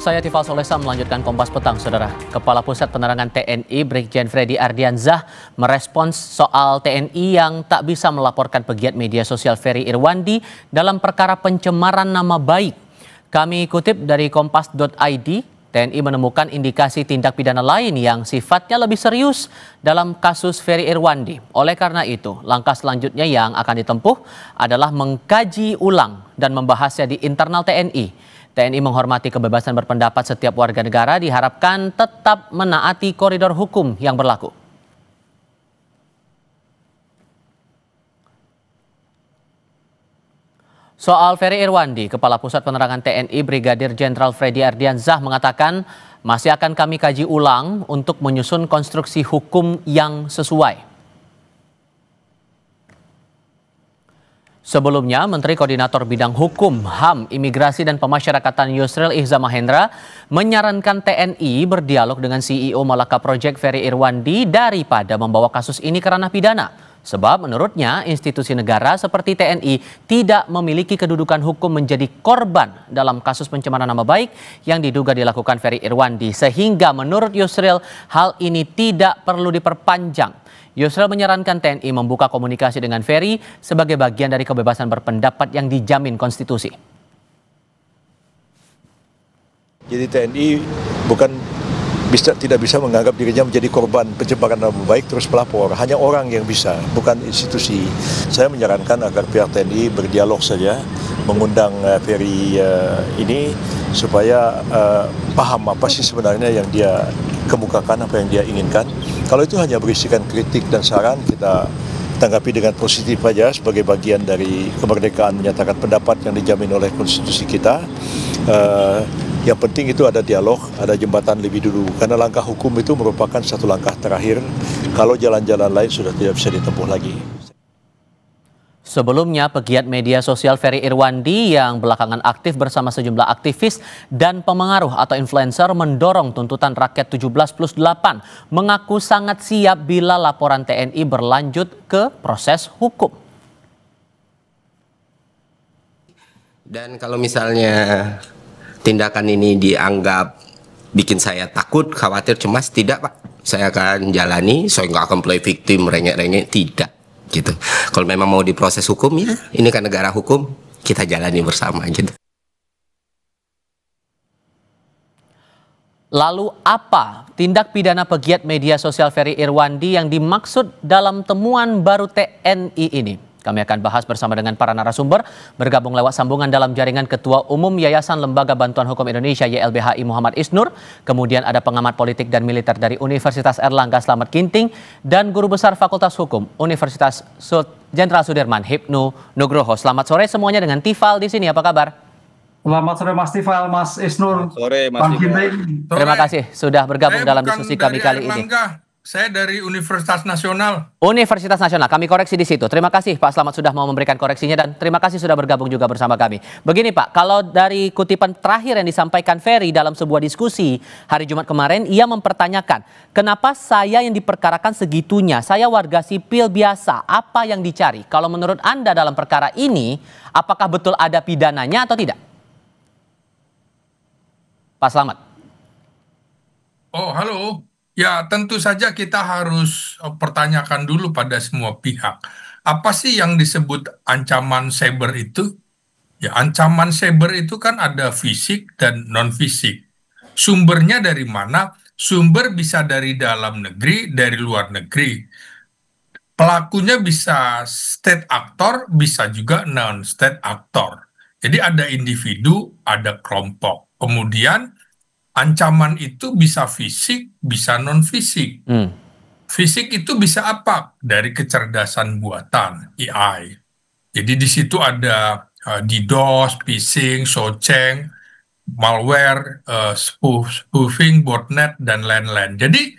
Saya Tifal Solesa melanjutkan Kompas Petang, Saudara. Kepala Pusat Penerangan TNI Brigjen Freddy Ardiansyah merespons soal TNI yang tak bisa melaporkan pegiat media sosial Ferry Irwandi dalam perkara pencemaran nama baik. Kami kutip dari kompas.id, TNI menemukan indikasi tindak pidana lain yang sifatnya lebih serius dalam kasus Ferry Irwandi. Oleh karena itu, langkah selanjutnya yang akan ditempuh adalah mengkaji ulang dan membahasnya di internal TNI. TNI menghormati kebebasan berpendapat setiap warga negara, diharapkan tetap menaati koridor hukum yang berlaku. Soal Ferry Irwandi, Kepala Pusat Penerangan TNI Brigadir Jenderal Freddy Ardiansyah mengatakan masih akan kami kaji ulang untuk menyusun konstruksi hukum yang sesuai. Sebelumnya, Menteri Koordinator Bidang Hukum, HAM, Imigrasi dan Pemasyarakatan Yusril Ihza Mahendra menyarankan TNI berdialog dengan CEO Malaka Project Ferry Irwandi daripada membawa kasus ini ke ranah pidana. Sebab menurutnya institusi negara seperti TNI tidak memiliki kedudukan hukum menjadi korban dalam kasus pencemaran nama baik yang diduga dilakukan Ferry Irwandi. Sehingga menurut Yusril hal ini tidak perlu diperpanjang. Yusril menyarankan TNI membuka komunikasi dengan Ferry sebagai bagian dari kebebasan berpendapat yang dijamin konstitusi. Jadi TNI tidak bisa menganggap dirinya menjadi korban pencemaran nama baik terus pelapor. Hanya orang yang bisa, bukan institusi. Saya menyarankan agar pihak TNI berdialog saja, mengundang Ferry ini supaya paham apa sih sebenarnya yang dia kemukakan, apa yang dia inginkan. Kalau itu hanya berisikan kritik dan saran, kita tanggapi dengan positif saja sebagai bagian dari kemerdekaan menyatakan pendapat yang dijamin oleh konstitusi kita. Yang penting itu ada dialog, ada jembatan lebih dulu. Karena langkah hukum itu merupakan satu langkah terakhir. Kalau jalan-jalan lain sudah tidak bisa ditempuh lagi. Sebelumnya, pegiat media sosial Ferry Irwandi yang belakangan aktif bersama sejumlah aktivis dan pemengaruh atau influencer mendorong tuntutan rakyat 17+8 mengaku sangat siap bila laporan TNI berlanjut ke proses hukum. Dan kalau misalnya tindakan ini dianggap bikin saya takut, khawatir, cemas, tidak Pak. Saya akan jalani, saya nggak akan play victim, rengek-rengek, tidak. Gitu. Kalau memang mau diproses hukum, ya ini kan negara hukum, kita jalani bersama gitu. Lalu apa tindak pidana pegiat media sosial Ferry Irwandi yang dimaksud dalam temuan baru TNI ini? Kami akan bahas bersama dengan para narasumber, bergabung lewat sambungan dalam jaringan Ketua Umum Yayasan Lembaga Bantuan Hukum Indonesia YLBHI Muhammad Isnur, kemudian ada pengamat politik dan militer dari Universitas Erlangga Slamet Ginting, dan Guru Besar Fakultas Hukum Universitas Jenderal Sudirman Hipnu Nugroho. Selamat sore semuanya dengan Tifal di sini, apa kabar? Selamat sore Mas Tifal, Mas Isnur. Sore Mas Tifal. Terima kasih sudah bergabung dalam diskusi kami kali ini. Saya dari Universitas Nasional. Universitas Nasional, kami koreksi di situ. Terima kasih Pak Slamet sudah mau memberikan koreksinya dan terima kasih sudah bergabung juga bersama kami. Begini Pak, kalau dari kutipan terakhir yang disampaikan Ferry dalam sebuah diskusi hari Jumat kemarin, ia mempertanyakan, kenapa saya yang diperkarakan segitunya? Saya warga sipil biasa, apa yang dicari? Kalau menurut Anda dalam perkara ini, apakah betul ada pidananya atau tidak? Pak Slamet. Oh, halo. Ya, tentu saja kita harus pertanyakan dulu pada semua pihak. Apa sih yang disebut ancaman cyber itu? Ya, ancaman cyber itu kan ada fisik dan non-fisik. Sumbernya dari mana? Sumber bisa dari dalam negeri, dari luar negeri. Pelakunya bisa state actor, bisa juga non-state actor. Jadi ada individu, ada kelompok. Kemudian ancaman itu bisa fisik, bisa non-fisik. Fisik itu bisa apa? Dari kecerdasan buatan, AI. Jadi di situ ada DDoS, phishing, shoceng, malware, spoofing, botnet, dan lain-lain. Jadi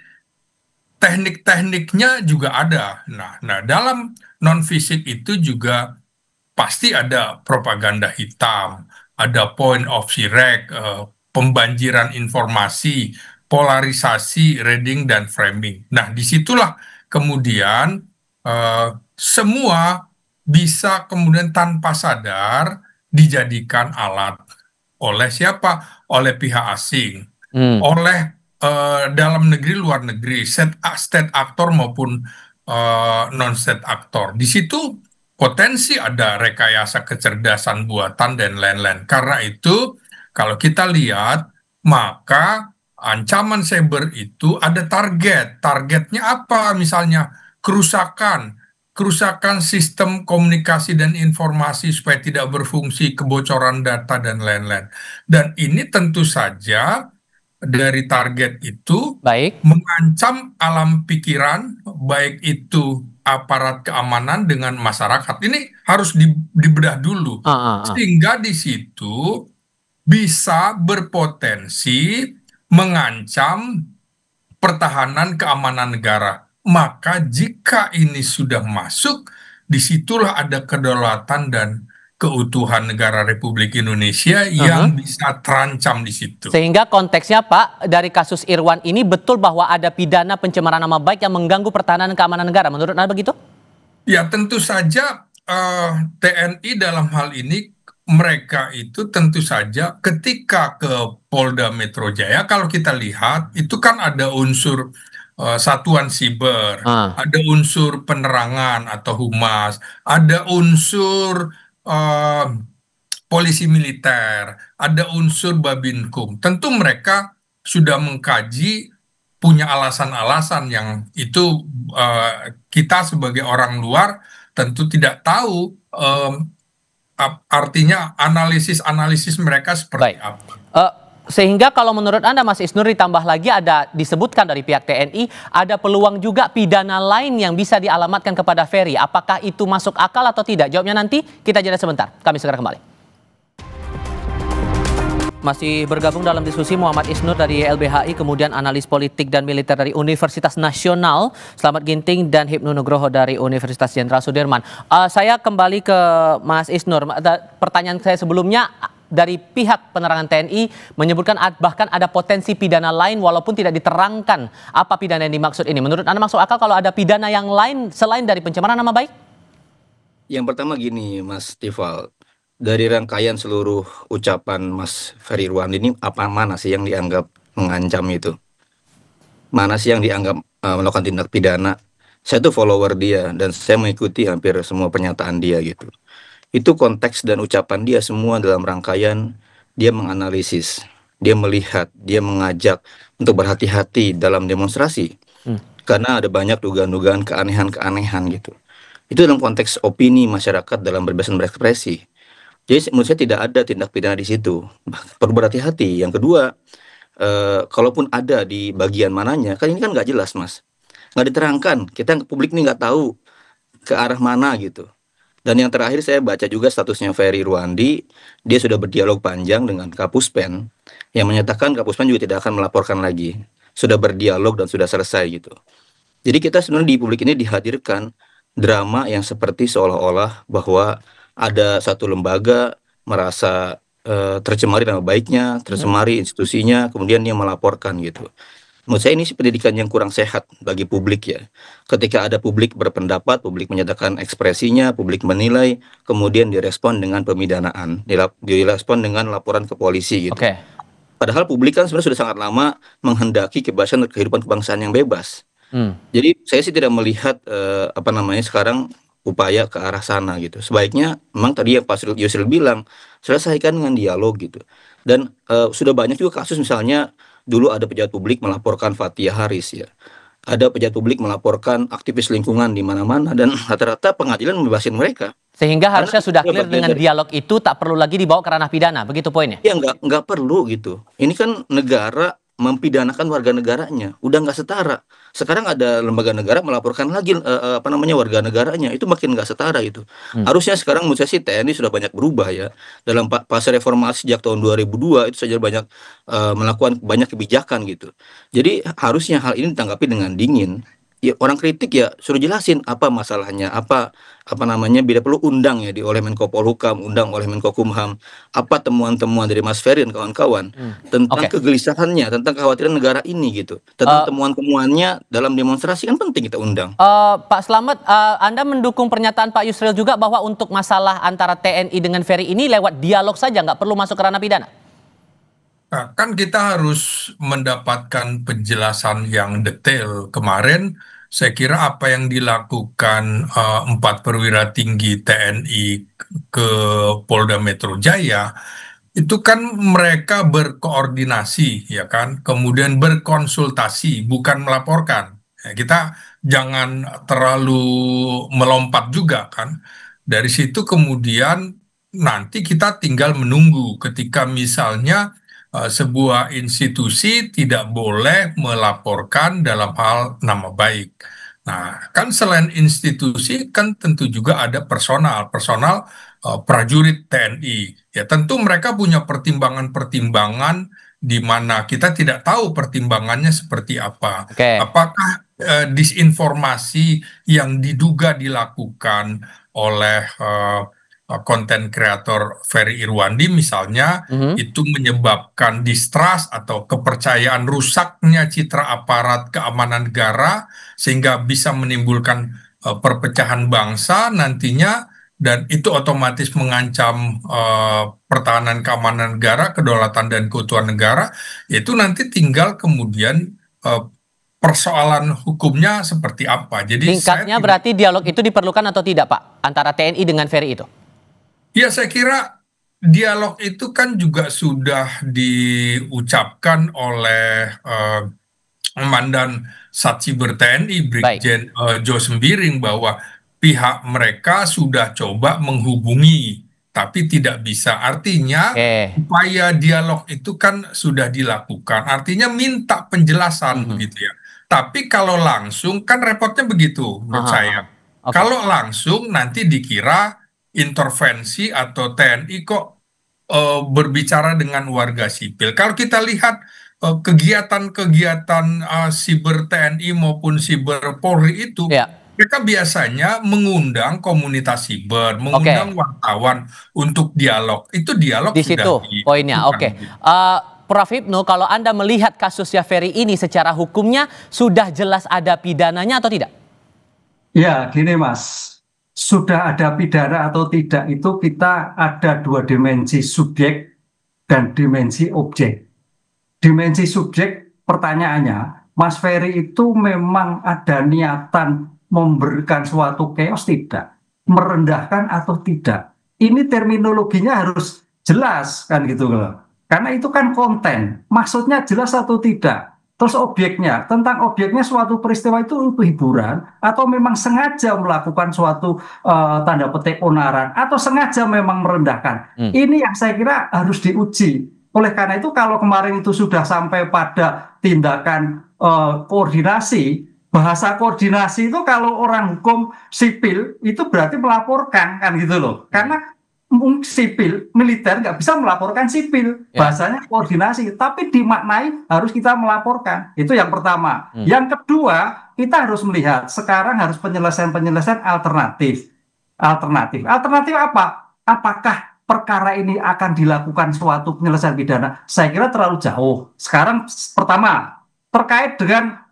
teknik-tekniknya juga ada. Nah, dalam non-fisik itu juga pasti ada propaganda hitam, ada point of shirek, pembanjiran informasi, polarisasi, reading, dan framing. Nah, disitulah kemudian semua bisa kemudian tanpa sadar dijadikan alat oleh siapa? oleh pihak asing, oleh dalam negeri, luar negeri, state actor maupun non-state actor. Di situ potensi ada rekayasa kecerdasan buatan dan lain-lain. Karena itu, kalau kita lihat, maka ancaman cyber itu ada target. Targetnya apa? Misalnya kerusakan sistem komunikasi dan informasi supaya tidak berfungsi, kebocoran data dan lain-lain. Dan ini tentu saja dari target itu Baik. mengancam alam pikiran, baik itu aparat keamanan dengan masyarakat. Ini harus dibedah dulu, sehingga di situ bisa berpotensi mengancam pertahanan keamanan negara. Maka jika ini sudah masuk, disitulah ada kedaulatan dan keutuhan negara Republik Indonesia yang bisa terancam di situ. Sehingga konteksnya Pak, dari kasus Irwan ini betul bahwa ada pidana pencemaran nama baik yang mengganggu pertahanan keamanan negara. Menurut Anda begitu? Ya tentu saja TNI dalam hal ini mereka itu tentu saja ketika ke Polda Metro Jaya, kalau kita lihat itu kan ada unsur satuan siber, ada unsur penerangan atau humas, ada unsur polisi militer, ada unsur Babinkum. Tentu mereka sudah mengkaji, punya alasan-alasan yang itu kita sebagai orang luar tentu tidak tahu, artinya analisis-analisis mereka seperti apa. Sehingga kalau menurut Anda Mas Isnur, ditambah lagi ada disebutkan dari pihak TNI, ada peluang juga pidana lain yang bisa dialamatkan kepada Ferry. Apakah itu masuk akal atau tidak? Jawabnya nanti, kita jeda sebentar. Kami segera kembali. Masih bergabung dalam diskusi Muhammad Isnur dari LBHI, kemudian analis politik dan militer dari Universitas Nasional, Slamet Ginting, dan Hipnu Nugroho dari Universitas Jenderal Sudirman. Saya kembali ke Mas Isnur. Pertanyaan saya sebelumnya, dari pihak penerangan TNI menyebutkan bahkan ada potensi pidana lain walaupun tidak diterangkan apa pidana yang dimaksud ini. Menurut Anda masuk akal kalau ada pidana yang lain selain dari pencemaran nama baik? Yang pertama gini Mas Tifal, dari rangkaian seluruh ucapan Mas Ferry Irwandi ini mana sih yang dianggap mengancam itu? Mana sih yang dianggap melakukan tindak pidana? Saya tuh follower dia dan saya mengikuti hampir semua pernyataan dia gitu. Itu konteks dan ucapan dia semua dalam rangkaian dia menganalisis, dia melihat, dia mengajak untuk berhati-hati dalam demonstrasi. Karena ada banyak dugaan-dugaan keanehan-keanehan gitu. Itu dalam konteks opini masyarakat dalam berkebebasan berekspresi. Jadi menurut saya tidak ada tindak pidana di situ. Perlu berhati-hati. Yang kedua, kalaupun ada di bagian mananya, kan ini kan nggak jelas Mas. Nggak diterangkan, kita publik ini nggak tahu ke arah mana gitu. Dan yang terakhir saya baca juga statusnya Ferry Irwandi, dia sudah berdialog panjang dengan Kapuspen, yang menyatakan Kapuspen juga tidak akan melaporkan lagi. Sudah berdialog dan sudah selesai gitu. Jadi kita sebenarnya di publik ini dihadirkan drama yang seperti seolah-olah bahwa ada satu lembaga merasa tercemari nama baiknya, tercemari institusinya, kemudian dia melaporkan gitu. Menurut saya ini pendidikan yang kurang sehat bagi publik ya. Ketika ada publik berpendapat, publik menyatakan ekspresinya, publik menilai, kemudian direspon dengan pemidanaan, direspon dengan laporan ke polisi gitu. Padahal publik kan sebenarnya sudah sangat lama menghendaki kebebasan dan kehidupan kebangsaan yang bebas. Jadi saya sih tidak melihat sekarang upaya ke arah sana gitu. Sebaiknya memang tadi yang Pak Yusril bilang, selesaikan dengan dialog gitu. Dan sudah banyak juga kasus misalnya dulu ada pejabat publik melaporkan Fathia Haris ya. Ada pejabat publik melaporkan aktivis lingkungan di mana-mana dan rata-rata pengadilan membebasin mereka. Sehingga harusnya sudah clear dengan dialog itu tak perlu lagi dibawa ke ranah pidana, begitu poinnya? Ya nggak perlu gitu. Ini kan negara mempidanakan warga negaranya, udah nggak setara. Sekarang ada lembaga negara melaporkan lagi warga negaranya, itu makin nggak setara itu. Harusnya sekarang menurut saya sih TNI sudah banyak berubah ya. Dalam fase reformasi sejak tahun 2002 itu saja banyak melakukan banyak kebijakan gitu. Jadi harusnya hal ini ditanggapi dengan dingin. Ya orang kritik ya suruh jelasin apa masalahnya, bila perlu undang ya oleh Menko Polhukam, undang oleh Menko Kumham, apa temuan-temuan dari Mas Ferry dan kawan-kawan tentang kegelisahannya, tentang kekhawatiran negara ini gitu, tentang temuan-temuannya dalam demonstrasi kan penting kita undang. Pak Slamet, Anda mendukung pernyataan Pak Yusril juga bahwa untuk masalah antara TNI dengan Ferry ini lewat dialog saja, nggak perlu masuk ke ranah pidana? Nah, kan kita harus mendapatkan penjelasan yang detail. Kemarin saya kira apa yang dilakukan empat perwira tinggi TNI ke Polda Metro Jaya itu kan mereka berkoordinasi, ya kan, kemudian berkonsultasi, bukan melaporkan. Ya, kita jangan terlalu melompat juga kan. Dari situ kemudian nanti kita tinggal menunggu ketika misalnya sebuah institusi tidak boleh melaporkan dalam hal nama baik. Nah, kan selain institusi kan tentu juga ada personal prajurit TNI. Ya, tentu mereka punya pertimbangan-pertimbangan di mana kita tidak tahu pertimbangannya seperti apa. Oke. Apakah disinformasi yang diduga dilakukan oleh konten kreator Ferry Irwandi misalnya itu menyebabkan distrust atau kepercayaan rusaknya citra aparat keamanan negara sehingga bisa menimbulkan perpecahan bangsa nantinya dan itu otomatis mengancam pertahanan keamanan negara, kedaulatan dan keutuhan negara, itu nanti tinggal kemudian persoalan hukumnya seperti apa. Jadi Singkatnya berarti dialog itu diperlukan atau tidak, Pak, antara TNI dengan Ferry itu? ya saya kira dialog itu kan juga sudah diucapkan oleh Komandan Satsiber TNI Brigjen Jo Sembiring bahwa pihak mereka sudah coba menghubungi tapi tidak bisa. Artinya upaya dialog itu kan sudah dilakukan. Artinya minta penjelasan begitu ya. Tapi kalau langsung kan repotnya begitu menurut saya. Kalau langsung nanti dikira intervensi atau TNI kok berbicara dengan warga sipil. Kalau kita lihat kegiatan-kegiatan siber TNI maupun siber Polri itu, mereka biasanya mengundang komunitas siber, mengundang wartawan untuk dialog. Itu dialog di situ poinnya. Oke. Prof. Hipnu, kalau Anda melihat kasusnya Ferry ini secara hukumnya sudah jelas ada pidananya atau tidak? Ya, gini Mas. Sudah ada pidana atau tidak itu kita ada dua dimensi, subjek dan dimensi objek. Dimensi subjek pertanyaannya, Mas Ferry itu memang ada niatan memberikan suatu chaos tidak? Merendahkan atau tidak? Ini terminologinya harus jelas kan gitu loh. Karena itu kan konten, maksudnya jelas atau tidak? Terus objeknya, tentang objeknya suatu peristiwa itu hiburan atau memang sengaja melakukan suatu tanda petik onaran atau sengaja memang merendahkan. Ini yang saya kira harus diuji. Oleh karena itu kalau kemarin itu sudah sampai pada tindakan koordinasi, bahasa koordinasi itu kalau orang hukum sipil itu berarti melaporkan kan gitu loh. Karena sipil, militer nggak bisa melaporkan sipil, bahasanya koordinasi, tapi dimaknai harus kita melaporkan. Itu yang pertama. Yang kedua, kita harus melihat sekarang harus penyelesaian alternatif. Alternatif apa? Apakah perkara ini akan dilakukan suatu penyelesaian pidana? Saya kira terlalu jauh. Sekarang pertama, terkait dengan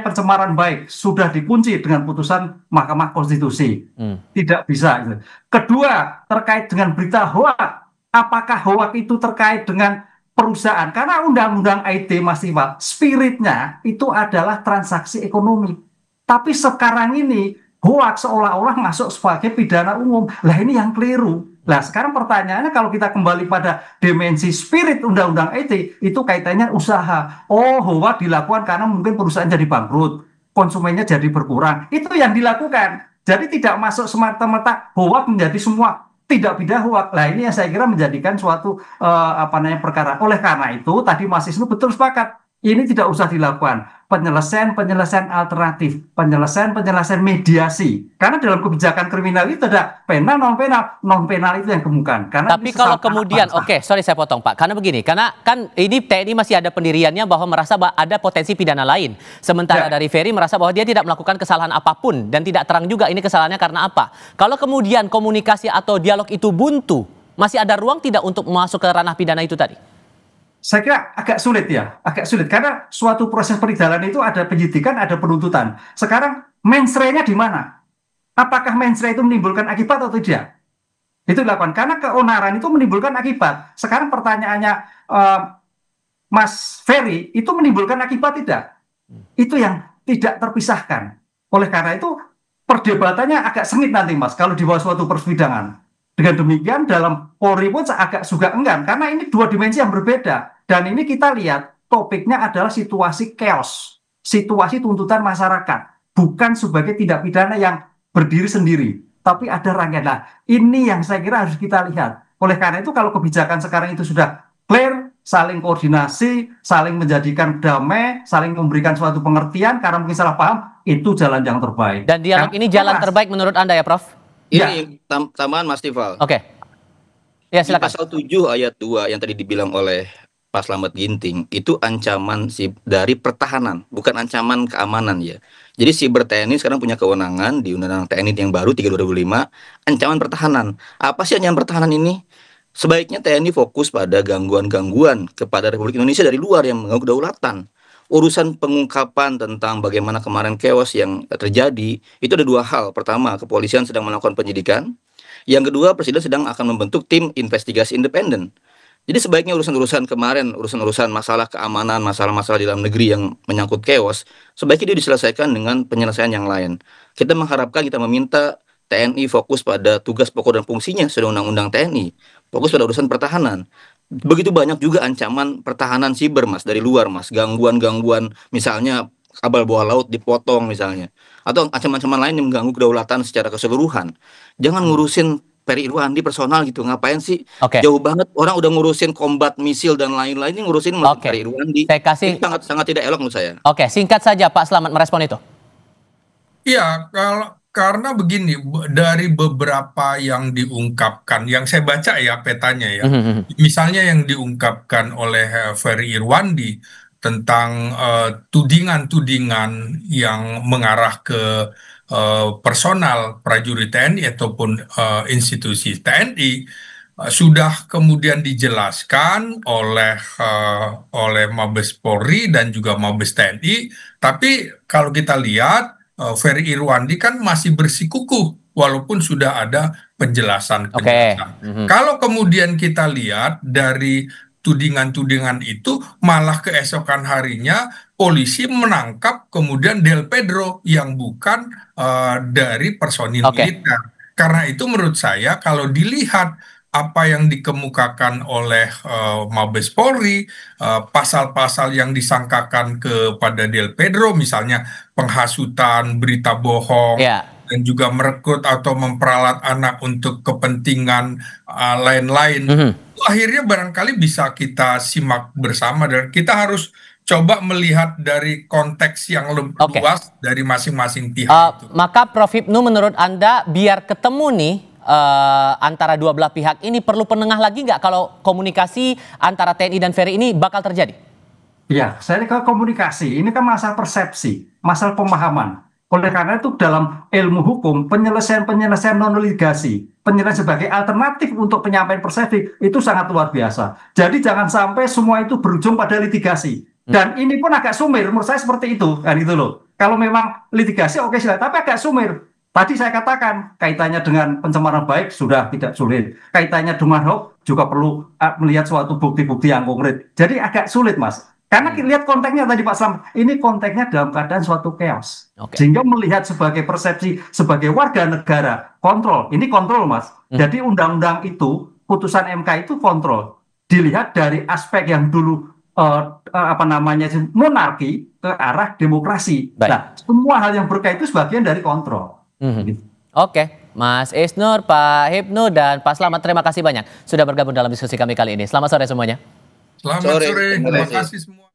pencemaran baik sudah dikunci dengan putusan Mahkamah Konstitusi. Tidak bisa. Kedua, terkait dengan berita hoak, apakah hoak itu terkait dengan perusahaan? Karena undang-undang IT Mas Iqbal, spiritnya itu adalah transaksi ekonomi. Tapi sekarang ini hoak seolah-olah masuk sebagai pidana umum. Lah ini yang keliru. Nah sekarang pertanyaannya kalau kita kembali pada dimensi spirit undang-undang IT itu kaitannya usaha. Oh hoak dilakukan karena mungkin perusahaan jadi bangkrut, konsumennya jadi berkurang. Itu yang dilakukan. Jadi tidak masuk semata-mata hoak menjadi semua tidak pidana hoak. Nah ini yang saya kira menjadikan suatu perkara. Oleh karena itu tadi Mas Isnu betul sepakat. Ini tidak usah dilakukan penyelesaian alternatif, penyelesaian mediasi. Karena dalam kebijakan kriminal itu ada penal, non penal itu yang kemukan. Tapi kalau kemudian, sorry saya potong Pak, karena begini, karena kan ini TNI masih ada pendiriannya bahwa merasa ada potensi pidana lain. Sementara dari Ferry merasa bahwa dia tidak melakukan kesalahan apapun dan tidak terang juga ini kesalahannya karena apa. Kalau kemudian komunikasi atau dialog itu buntu, masih ada ruang tidak untuk masuk ke ranah pidana itu tadi? Saya kira agak sulit karena suatu proses persidangan itu ada penyidikan, ada penuntutan. Sekarang mensrenya di mana? Apakah mensre itu menimbulkan akibat atau tidak? Itu dilakukan karena keonaran itu menimbulkan akibat. Sekarang pertanyaannya Mas Ferry itu menimbulkan akibat tidak? Itu yang tidak terpisahkan. Oleh karena itu perdebatannya agak sengit nanti Mas kalau di bawah suatu persidangan. Dengan demikian dalam Polri pun agak juga enggan karena ini dua dimensi yang berbeda. Dan ini kita lihat topiknya adalah situasi chaos, situasi tuntutan masyarakat, bukan sebagai tindak pidana yang berdiri sendiri, tapi ada rangkaian. Nah, ini yang saya kira harus kita lihat. Oleh karena itu kalau kebijakan sekarang itu sudah clear, saling koordinasi, saling menjadikan damai, saling memberikan suatu pengertian karena mungkin salah paham, itu jalan yang terbaik. Dan dialog ini jalan terbaik menurut Anda ya, Prof? Ini tambahan Mas Tifal. Oke. Ya, silakan. Di pasal 7 ayat 2 yang tadi dibilang oleh Pak Slamet Ginting, itu ancaman dari pertahanan, bukan ancaman keamanan ya. Jadi Siber TNI sekarang punya kewenangan di Undang-Undang TNI yang baru 3/2005, ancaman pertahanan. Apa sih ancaman pertahanan ini? Sebaiknya TNI fokus pada gangguan-gangguan kepada Republik Indonesia dari luar yang mengganggu kedaulatan. Urusan pengungkapan tentang bagaimana kemarin chaos yang terjadi, itu ada dua hal. Pertama, kepolisian sedang melakukan penyidikan. Yang kedua, Presiden sedang akan membentuk tim investigasi independen. Jadi sebaiknya urusan-urusan kemarin, urusan-urusan masalah keamanan, masalah-masalah di dalam negeri yang menyangkut chaos, sebaiknya dia diselesaikan dengan penyelesaian yang lain. Kita mengharapkan, kita meminta TNI fokus pada tugas pokok dan fungsinya sesuai Undang-Undang TNI. Fokus pada urusan pertahanan. Begitu banyak juga ancaman pertahanan siber Mas, dari luar Mas. Gangguan-gangguan misalnya kabel bawah laut dipotong misalnya. Atau ancaman-ancaman lain yang mengganggu kedaulatan secara keseluruhan. Jangan ngurusin Ferry Irwandi personal gitu. Ngapain sih? Jauh banget orang udah ngurusin kombat misil dan lain-lain, ini ngurusin Ferry Irwandi. Saya kasih itu sangat tidak elok menurut saya. Oke, singkat saja Pak Slamet merespon itu. Iya, karena begini, dari beberapa yang diungkapkan, yang saya baca ya petanya ya, misalnya yang diungkapkan oleh Ferry Irwandi tentang tudingan-tudingan yang mengarah ke personal prajurit TNI ataupun institusi TNI, sudah kemudian dijelaskan oleh Mabes Polri dan juga Mabes TNI, tapi kalau kita lihat Ferry Irwandi kan masih bersikukuh walaupun sudah ada penjelasan. Kalau kemudian kita lihat dari tudingan-tudingan itu, malah keesokan harinya polisi menangkap kemudian Del Pedro yang bukan dari personil militer. Karena itu menurut saya kalau dilihat apa yang dikemukakan oleh Mabes Polri, pasal-pasal yang disangkakan kepada Del Pedro, misalnya penghasutan, berita bohong, dan juga merekrut atau memperalat anak untuk kepentingan lain-lain, itu akhirnya barangkali bisa kita simak bersama, dan kita harus coba melihat dari konteks yang lebih luas dari masing-masing pihak. Maka Prof. Hipnu, menurut Anda biar ketemu nih antara dua belah pihak ini, perlu penengah lagi nggak kalau komunikasi antara TNI dan Ferry ini bakal terjadi? Ya, saya ke komunikasi. Ini kan masalah persepsi, masalah pemahaman. Oleh karena itu dalam ilmu hukum, penyelesaian non-litigasi, penyelesaian sebagai alternatif untuk penyampaian persepsi itu sangat luar biasa. Jadi jangan sampai semua itu berujung pada litigasi. Dan ini pun agak sumir, menurut saya seperti itu, kan itu loh. Kalau memang litigasi oke silakan, tapi agak sumir. Tadi saya katakan kaitannya dengan pencemaran baik sudah tidak sulit. Kaitannya dengan hoax juga perlu melihat suatu bukti-bukti yang konkret. Jadi agak sulit Mas. Karena lihat konteksnya tadi Pak Slamet, ini konteksnya dalam keadaan suatu chaos. Sehingga melihat sebagai persepsi sebagai warga negara, kontrol. Ini kontrol Mas. Jadi undang-undang itu, putusan MK itu kontrol. Dilihat dari aspek yang dulu monarki ke arah demokrasi. Nah, semua hal yang berkait itu sebagian dari kontrol. Oke, Mas Isnur, Pak Hipnu, dan Pak Slamet, terima kasih banyak sudah bergabung dalam diskusi kami kali ini. Selamat sore semuanya. Selamat sore, terima kasih semua.